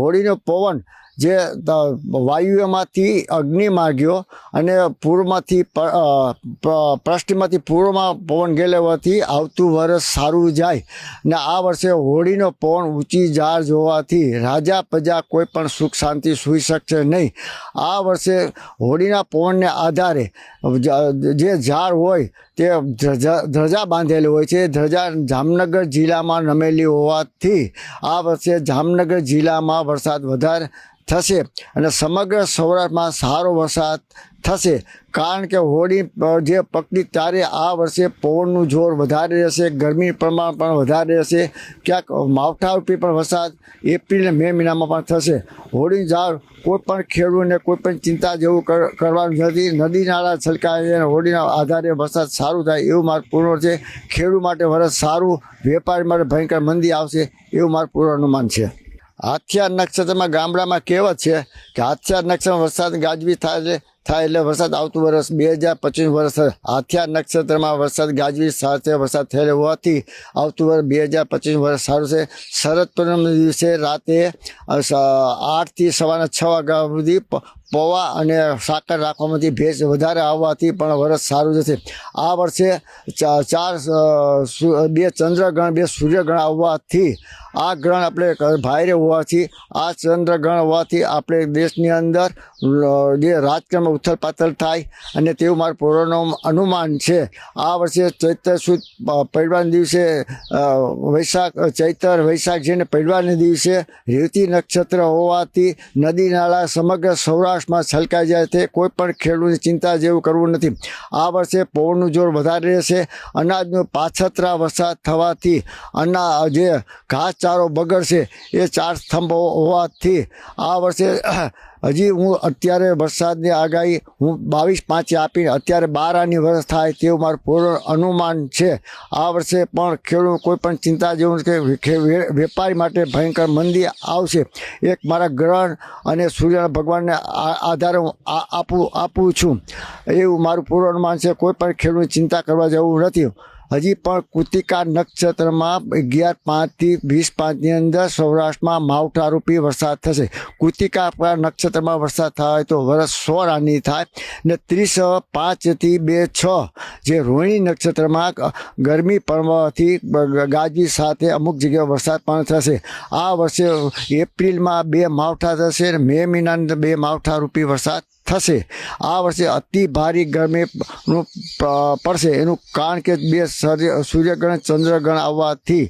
હોળીનો પવન જે વાયુમાંથી અગ્નિમાં ગયો અને પૂર્વમાંથી પશ્ચિમમાંથી પૂર્વમાં પવન ગયેલાથી આવતું વર્ષ સારું જાય ને આ વર્ષે હોળીનો પવન ઊંચી ઝાડ જોવાથી રાજા પ્રજા કોઈ પણ સુખ શાંતિ સૂઈ શકશે નહીં। આ વર્ષે હોળીના પવનને આધારે જે ઝાડ હોય તે ધ્વજા બાંધેલી હોય છે। ધ્વજા જામનગર જિલ્લામાં નમેલી હોવાથી આ વર્ષે જામનગર જિલ્લામાં વરસાદ વધારે થશે અને સમગ્ર સૌરાષ્ટ્રમાં સારો વરસાદ થશે કારણ કે હોળી જે પકડી ત્યારે આ વર્ષે પવનનું જોર વધારે રહેશે, ગરમી પ્રમાણ પણ વધારે રહેશે, ક્યાંક માવઠારૂપી પણ વરસાદ એપ્રિલ અને મે મહિનામાં પણ થશે। હોળી ઝાડ કોઈ પણ ખેડૂતને કોઈ પણ ચિંતા જેવું કરવાનું નથી। નદી નાળા છલકાય અને હોળીના આધારે વરસાદ સારું થાય એવું મારું પૂર્ણ છે। ખેડૂત માટે વરસ સારું, વેપારી માટે ભયંકર મંદી આવશે એવું મારું પૂર્ણ અનુમાન છે। હાથિયાર નક્ષત્રમાં ગામડામાં કહેવત છે કે હાથિયાર નક્ષત્રમાં વરસાદ ગાજવી થાય એટલે વરસાદ આવતું વર્ષ 2025 વર્ષ હાથિયાર નક્ષત્રમાં વરસાદ ગાજવી સાથે વરસાદ થયેલો હોવાથી આવતું વર્ષ 2025 વર્ષ સારું છે। શરદ પૂનમના દિવસે રાતે 8 થી સવારના 6 વાગ્યા સુધી પૌવા અને સાકર રાખવામાંથી ભેજ વધારે આવવાથી પણ વરસ સારું જશે। આ વર્ષે 2 ચંદ્રગ્રહણ 2 સૂર્યગ્રહણ આવવાથી આ ગ્રહણ આપણે ભારે હોવાથી આ ચંદ્રગ્રહણ હોવાથી આપણે દેશની અંદર જે રાજકારણમાં ઉથલ પાથલ થાય અને તેવું મારું પૂર્ણ અનુમાન છે। આ વર્ષે ચૈત્ર સુદ પડવાના દિવસે ચૈત્ર વૈશાખ જેને પડવાના દિવસે રેવતી નક્ષત્ર હોવાથી નદી નાળા સમગ્ર સૌરાષ્ટ્રમાં છલકાઈ જાય છે। કોઈ પણ ખેડૂતની ચિંતા જેવું કરવું નથી। આ વર્ષે પવનનું જોર વધારે રહેશે। અનાજનો પાછતરા વરસાદ થવાથી જે ઘાસચારો બગડશે એ 4 સ્તંભ હોવાથી આ વર્ષે હજી હું અત્યારે વરસાદની આગાહી હું 22-5 આપીને અત્યારે 12 આની વરસ થાય તેવું મારું પૂર્ણ અનુમાન છે। આ વર્ષે પણ ખેડૂત કોઈ પણ ચિંતા જેવું કે વેપારી માટે ભયંકર મંદી આવશે। એક મારા ગ્રહણ અને સૂર્યના ભગવાનને આધારે હું આપું છું એવું મારું પૂર્ણ અનુમાન છે। કોઈ પણ ખેડૂત ચિંતા કરવા જેવું નથી। હજી પણ કૃતિકા નક્ષત્રમાં 11-5 થી 20-5ની અંદર સૌરાષ્ટ્રમાં માવઠારૂપી વરસાદ થશે। કૃતિકા નક્ષત્રમાં વરસાદ થાય તો વરસ 100 આની થાય ને 30-5 થી 2-6 જે રોહિણી નક્ષત્રમાં ગરમી પડવાથી ગાજવી સાથે અમુક જગ્યાએ વરસાદ પણ થશે। આ વર્ષે એપ્રિલમાં 2 માવઠા થશે અને મે મહિનાની અંદર 2 માવઠારૂપી વરસાદ થશે। આ વર્ષે અતિ ભારે ગરમી પડશે એનું કારણ કે 2 સૂર્યગ્રહણ ચંદ્રગ્રહણ આવવાથી